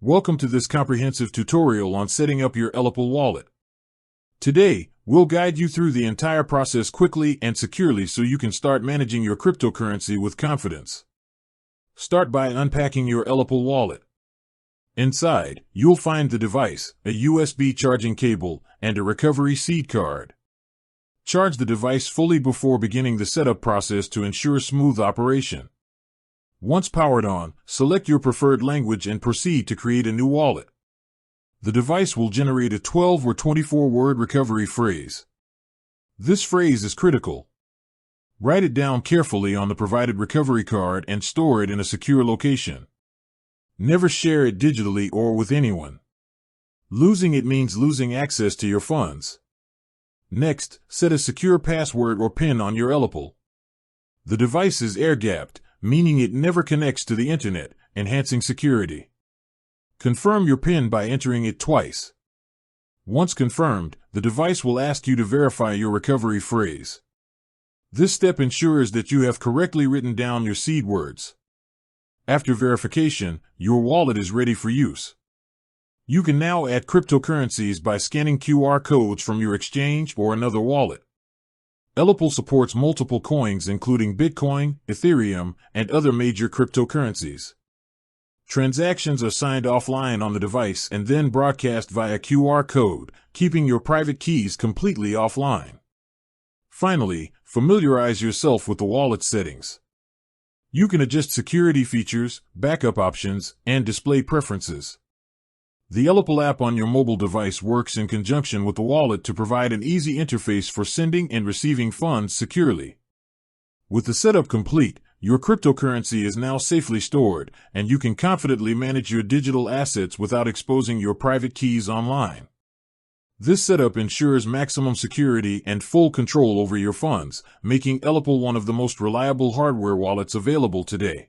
Welcome to this comprehensive tutorial on setting up your ellipal wallet. Today, we'll guide you through the entire process quickly and securely so you can start managing your cryptocurrency with confidence. Start by unpacking your ellipal wallet. Inside, you'll find the device, a USB charging cable, and a recovery seed card. Charge the device fully before beginning the setup process to ensure smooth operation. Once powered on, select your preferred language and proceed to create a new wallet. The device will generate a 12 or 24-word recovery phrase. This phrase is critical. Write it down carefully on the provided recovery card and store it in a secure location. Never share it digitally or with anyone. Losing it means losing access to your funds. Next, set a secure password or PIN on your ellipal. The device is air-gapped, meaning it never connects to the internet, enhancing security. Confirm your PIN by entering it twice. Once confirmed, the device will ask you to verify your recovery phrase. This step ensures that you have correctly written down your seed words. After verification, your wallet is ready for use. You can now add cryptocurrencies by scanning QR codes from your exchange or another wallet. Ellipal supports multiple coins including Bitcoin, Ethereum, and other major cryptocurrencies. Transactions are signed offline on the device and then broadcast via QR code, keeping your private keys completely offline. Finally, familiarize yourself with the wallet settings. You can adjust security features, backup options, and display preferences. The ellipal app on your mobile device works in conjunction with the wallet to provide an easy interface for sending and receiving funds securely. With the setup complete, your cryptocurrency is now safely stored, and you can confidently manage your digital assets without exposing your private keys online. This setup ensures maximum security and full control over your funds, making ellipal one of the most reliable hardware wallets available today.